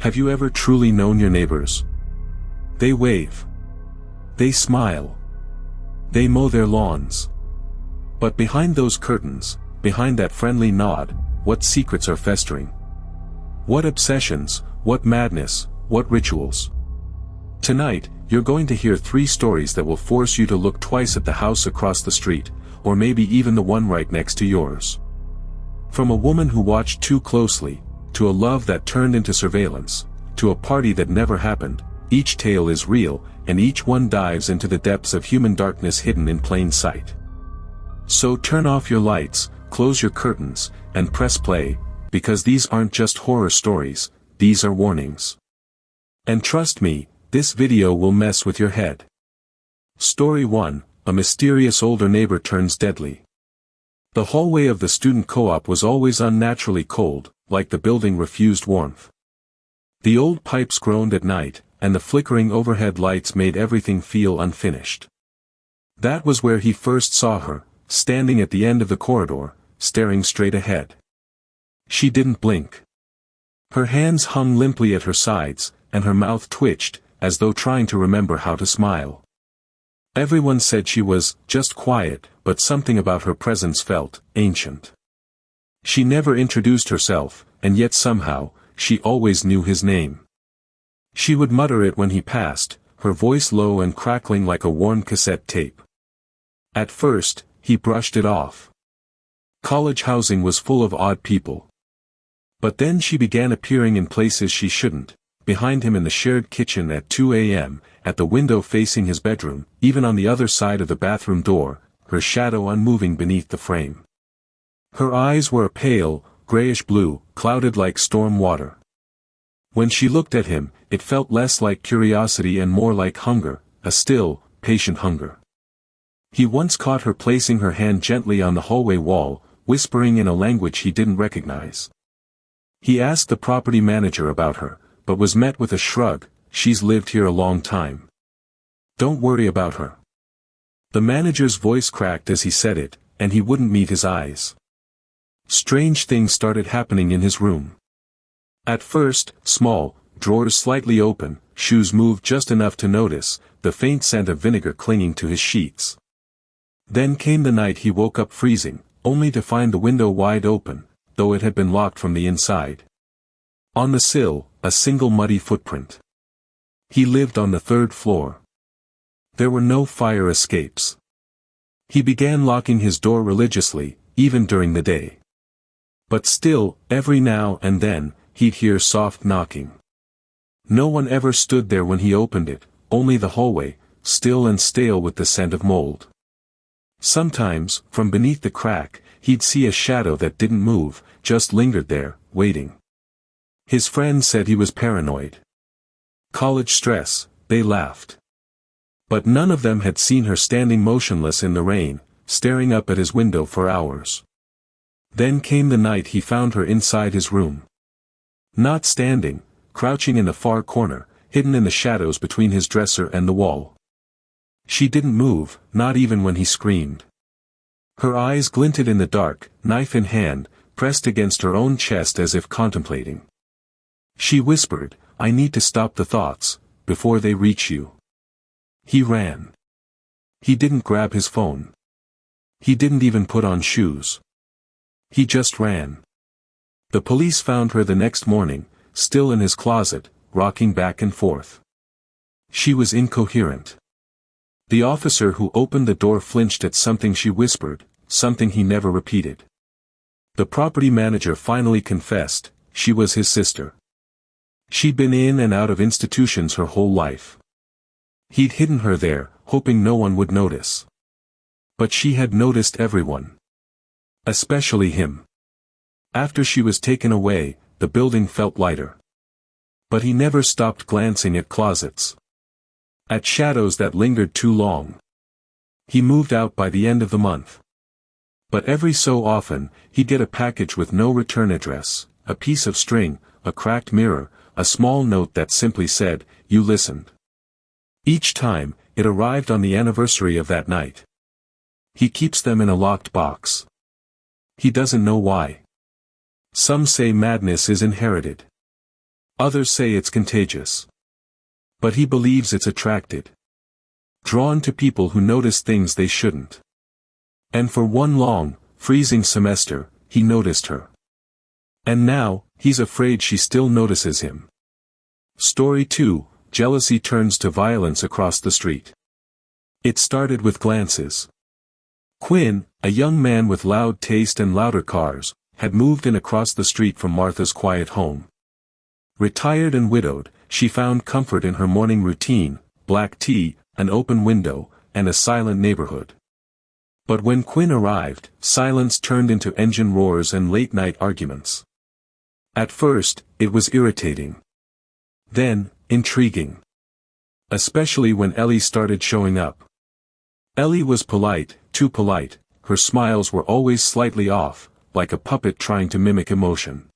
Have you ever truly known your neighbors? They wave. They smile. They mow their lawns. But behind those curtains, behind that friendly nod, what secrets are festering? What obsessions, what madness, what rituals? Tonight, you're going to hear 3 stories that will force you to look twice at the house across the street, or maybe even the one right next to yours. From a woman who watched too closely, to a love that turned into surveillance, to a party that never happened, each tale is real, and each one dives into the depths of human darkness hidden in plain sight. So turn off your lights, close your curtains, and press play, because these aren't just horror stories, these are warnings. And trust me, this video will mess with your head. Story 1, a mysterious older neighbor turns deadly. The hallway of the student co-op was always unnaturally cold, like the building refused warmth. The old pipes groaned at night, and the flickering overhead lights made everything feel unfinished. That was where he first saw her, standing at the end of the corridor, staring straight ahead. She didn't blink. Her hands hung limply at her sides, and her mouth twitched, as though trying to remember how to smile. Everyone said she was just quiet, but something about her presence felt ancient. She never introduced herself, and yet somehow, she always knew his name. She would mutter it when he passed, her voice low and crackling like a worn cassette tape. At first, he brushed it off. College housing was full of odd people. But then she began appearing in places she shouldn't, behind him in the shared kitchen at 2 a.m., at the window facing his bedroom, even on the other side of the bathroom door, her shadow unmoving beneath the frame. Her eyes were a pale, grayish-blue, clouded like storm water. When she looked at him, it felt less like curiosity and more like hunger, a still, patient hunger. He once caught her placing her hand gently on the hallway wall, whispering in a language he didn't recognize. He asked the property manager about her, but was met with a shrug. She's lived here a long time. Don't worry about her. The manager's voice cracked as he said it, and he wouldn't meet his eyes. Strange things started happening in his room. At first, small, drawers slightly open, shoes moved just enough to notice, the faint scent of vinegar clinging to his sheets. Then came the night he woke up freezing, only to find the window wide open, though it had been locked from the inside. On the sill, a single muddy footprint. He lived on the 3rd floor. There were no fire escapes. He began locking his door religiously, even during the day. But still, every now and then, he'd hear soft knocking. No one ever stood there when he opened it, only the hallway, still and stale with the scent of mold. Sometimes, from beneath the crack, he'd see a shadow that didn't move, just lingered there, waiting. His friends said he was paranoid. College stress, they laughed. But none of them had seen her standing motionless in the rain, staring up at his window for hours. Then came the night he found her inside his room. Not standing, crouching in the far corner, hidden in the shadows between his dresser and the wall. She didn't move, not even when he screamed. Her eyes glinted in the dark, knife in hand, pressed against her own chest as if contemplating. She whispered, "I need to stop the thoughts, before they reach you." He ran. He didn't grab his phone. He didn't even put on shoes. He just ran. The police found her the next morning, still in his closet, rocking back and forth. She was incoherent. The officer who opened the door flinched at something she whispered, something he never repeated. The property manager finally confessed, she was his sister. She'd been in and out of institutions her whole life. He'd hidden her there, hoping no one would notice. But she had noticed everyone. Especially him. After she was taken away, the building felt lighter. But he never stopped glancing at closets. At shadows that lingered too long. He moved out by the end of the month. But every so often, he'd get a package with no return address, a piece of string, a cracked mirror, a small note that simply said, "You listened." Each time, it arrived on the anniversary of that night. He keeps them in a locked box. He doesn't know why. Some say madness is inherited. Others say it's contagious. But he believes it's attracted. Drawn to people who notice things they shouldn't. And for one long, freezing semester, he noticed her. And now, he's afraid she still notices him. Story 2, Jealousy turns to violence across the street. It started with glances. Quinn, a young man with loud taste and louder cars, had moved in across the street from Martha's quiet home. Retired and widowed, she found comfort in her morning routine, black tea, an open window, and a silent neighborhood. But when Quinn arrived, silence turned into engine roars and late-night arguments. At first, it was irritating. Then, intriguing. Especially when Ellie started showing up. Ellie was polite, too polite, her smiles were always slightly off, like a puppet trying to mimic emotion.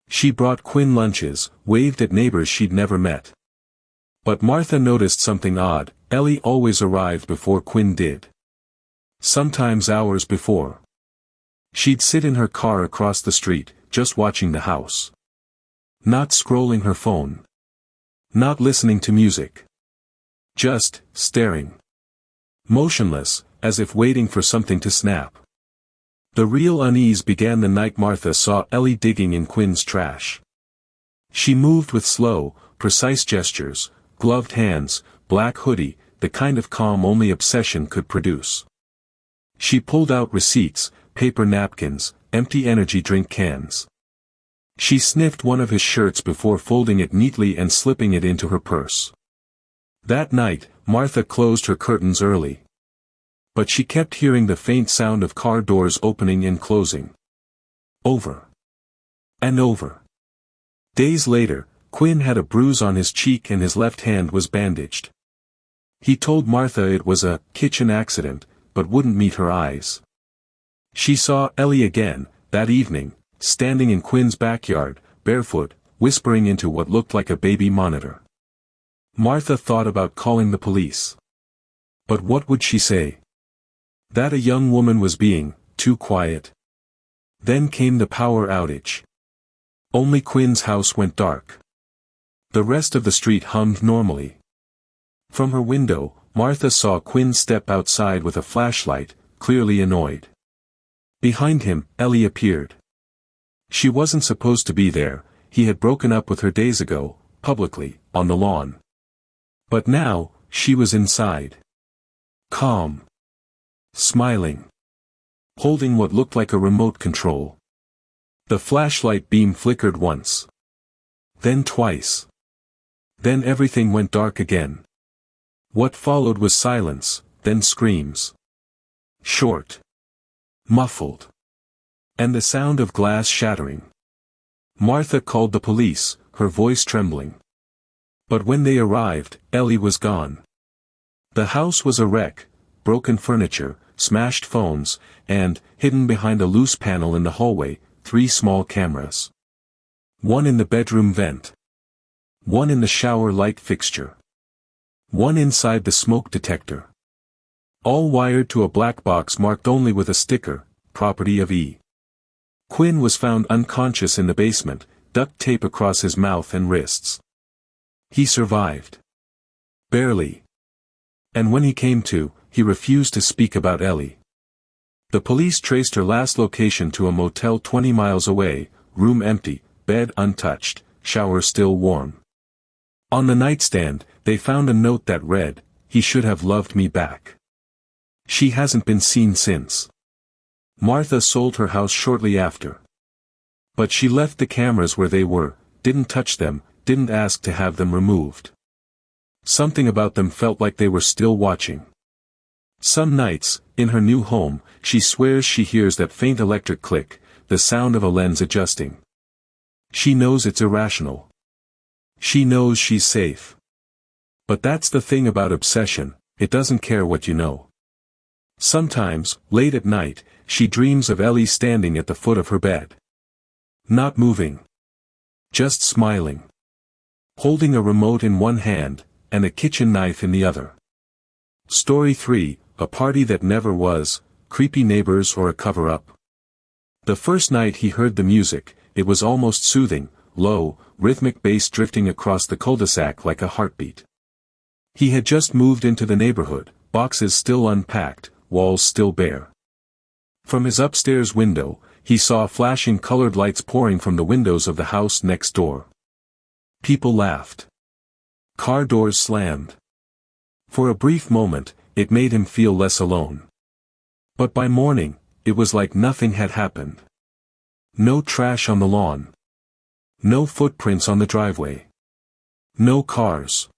She brought Quinn lunches, waved at neighbors she'd never met. But Martha noticed something odd. Ellie always arrived before Quinn did. Sometimes hours before. She'd sit in her car across the street, just watching the house. Not scrolling her phone. Not listening to music. Just staring. Motionless, as if waiting for something to snap. The real unease began the night Martha saw Ellie digging in Quinn's trash. She moved with slow, precise gestures, gloved hands, black hoodie, the kind of calm only obsession could produce. She pulled out receipts, paper napkins, empty energy drink cans. She sniffed one of his shirts before folding it neatly and slipping it into her purse. That night, Martha closed her curtains early. But she kept hearing the faint sound of car doors opening and closing. Over. And over. Days later, Quinn had a bruise on his cheek and his left hand was bandaged. He told Martha it was a kitchen accident, but wouldn't meet her eyes. She saw Ellie again, that evening, standing in Quinn's backyard, barefoot, whispering into what looked like a baby monitor. Martha thought about calling the police. But what would she say? That a young woman was being too quiet. Then came the power outage. Only Quinn's house went dark. The rest of the street hummed normally. From her window, Martha saw Quinn step outside with a flashlight, clearly annoyed. Behind him, Ellie appeared. She wasn't supposed to be there, he had broken up with her days ago, publicly, on the lawn. But now, she was inside. Calm. Smiling. Holding what looked like a remote control. The flashlight beam flickered once. Then twice. Then everything went dark again. What followed was silence, then screams. Short. Muffled. And the sound of glass shattering. Martha called the police, her voice trembling. But when they arrived, Ellie was gone. The house was a wreck, broken furniture, smashed phones, and, hidden behind a loose panel in the hallway, 3 small cameras. One in the bedroom vent. One in the shower light fixture. One inside the smoke detector. All wired to a black box marked only with a sticker, property of E. Quinn was found unconscious in the basement, duct tape across his mouth and wrists. He survived. Barely. And when he came to, he refused to speak about Ellie. The police traced her last location to a motel 20 miles away, room empty, bed untouched, shower still warm. On the nightstand, they found a note that read, "He should have loved me back." She hasn't been seen since. Martha sold her house shortly after. But she left the cameras where they were, didn't touch them, didn't ask to have them removed. Something about them felt like they were still watching. Some nights, in her new home, she swears she hears that faint electric click, the sound of a lens adjusting. She knows it's irrational. She knows she's safe. But that's the thing about obsession, it doesn't care what you know. Sometimes, late at night, she dreams of Ellie standing at the foot of her bed. Not moving. Just smiling. Holding a remote in one hand, and a kitchen knife in the other. Story 3, A Party That Never Was, Creepy Neighbors or a Cover-Up. The first night he heard the music, it was almost soothing, low, rhythmic bass drifting across the cul-de-sac like a heartbeat. He had just moved into the neighborhood, boxes still unpacked, walls still bare. From his upstairs window, he saw flashing colored lights pouring from the windows of the house next door. People laughed. Car doors slammed. For a brief moment, it made him feel less alone. But by morning, it was like nothing had happened. No trash on the lawn. No footprints on the driveway. No cars.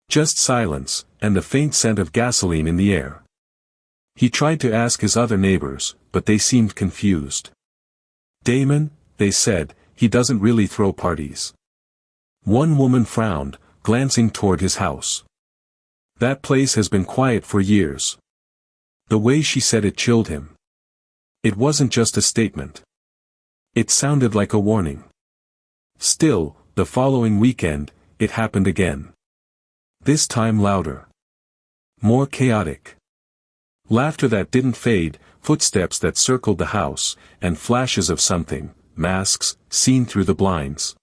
Just silence, and the faint scent of gasoline in the air. He tried to ask his other neighbors, but they seemed confused. Damon, they said, he doesn't really throw parties. One woman frowned, glancing toward his house. That place has been quiet for years. The way she said it chilled him. It wasn't just a statement. It sounded like a warning. Still, the following weekend, it happened again. This time louder. More chaotic. Laughter that didn't fade, footsteps that circled the house, and flashes of something, masks, seen through the blinds.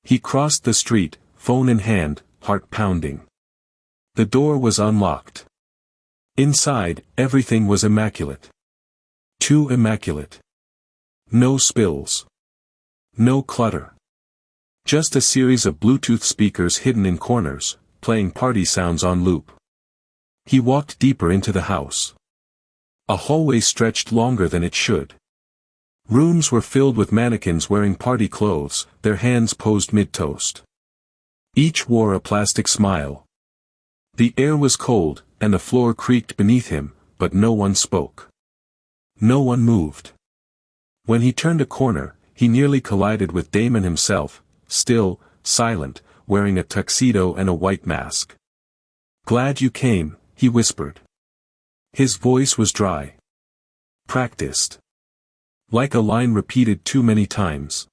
He crossed the street, phone in hand, heart pounding. The door was unlocked. Inside, everything was immaculate. Too immaculate. No spills. No clutter. Just a series of Bluetooth speakers hidden in corners, playing party sounds on loop. He walked deeper into the house. A hallway stretched longer than it should. Rooms were filled with mannequins wearing party clothes, their hands posed mid-toast. Each wore a plastic smile. The air was cold, and the floor creaked beneath him, but no one spoke. No one moved. When he turned a corner, he nearly collided with Damon himself, still, silent, wearing a tuxedo and a white mask. "Glad you came," he whispered. His voice was dry. Practiced. Like a line repeated too many times.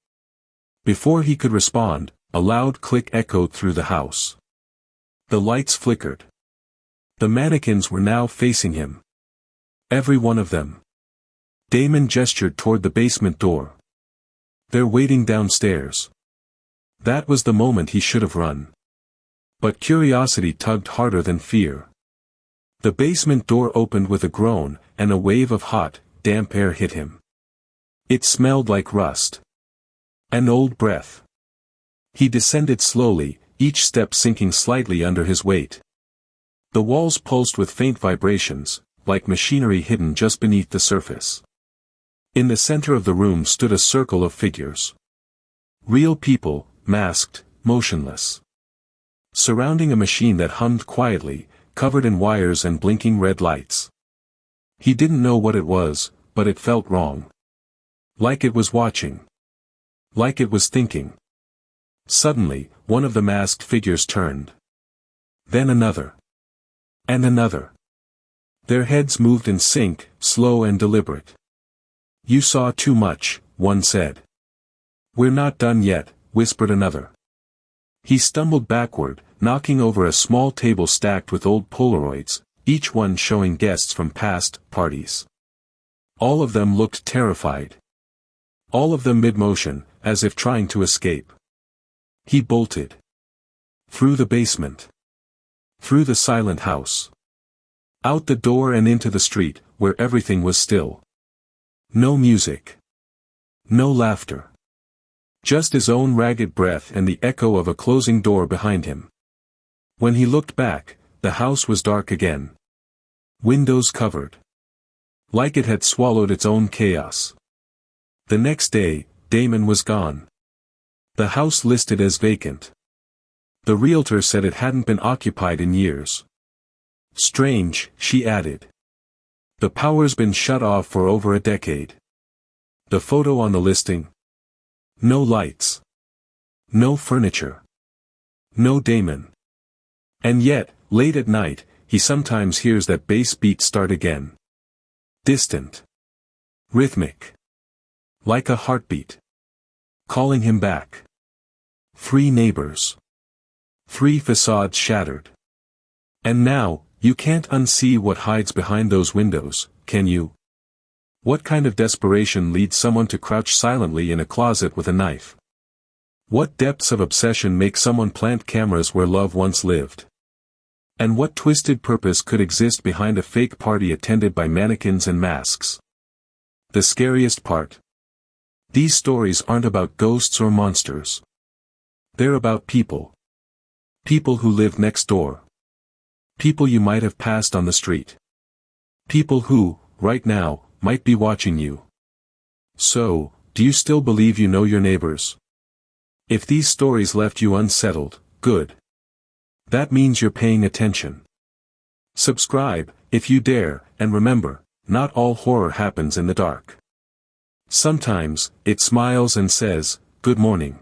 Before he could respond, a loud click echoed through the house. The lights flickered. The mannequins were now facing him. Every one of them. Damon gestured toward the basement door. "They're waiting downstairs." That was the moment he should have run. But curiosity tugged harder than fear. The basement door opened with a groan, and a wave of hot, damp air hit him. It smelled like rust. An old breath. He descended slowly, each step sinking slightly under his weight. The walls pulsed with faint vibrations, like machinery hidden just beneath the surface. In the center of the room stood a circle of figures. Real people, masked, motionless. Surrounding a machine that hummed quietly, covered in wires and blinking red lights. He didn't know what it was, but it felt wrong. Like it was watching. Like it was thinking. Suddenly, one of the masked figures turned. Then another. And another. Their heads moved in sync, slow and deliberate. "You saw too much," one said. "We're not done yet," whispered another. He stumbled backward, knocking over a small table stacked with old Polaroids, each one showing guests from past parties. All of them looked terrified. All of them mid-motion, as if trying to escape. He bolted. Through the basement. Through the silent house. Out the door and into the street, where everything was still. No music. No laughter. Just his own ragged breath and the echo of a closing door behind him. When he looked back, the house was dark again. Windows covered. Like it had swallowed its own chaos. The next day, Damon was gone. The house listed as vacant. The realtor said it hadn't been occupied in years. "Strange," she added. "The power's been shut off for over a decade." The photo on the listing? No lights. No furniture. No Damon. And yet, late at night, he sometimes hears that bass beat start again. Distant. Rhythmic. Like a heartbeat. Calling him back. 3 neighbors. 3 facades shattered. And now, you can't unsee what hides behind those windows, can you? What kind of desperation leads someone to crouch silently in a closet with a knife? What depths of obsession make someone plant cameras where love once lived? And what twisted purpose could exist behind a fake party attended by mannequins and masks? The scariest part. These stories aren't about ghosts or monsters. They're about people. People who live next door. People you might have passed on the street. People who, right now, might be watching you. So, do you still believe you know your neighbors? If these stories left you unsettled, good. That means you're paying attention. Subscribe, if you dare, and remember, not all horror happens in the dark. Sometimes, it smiles and says, "Good morning."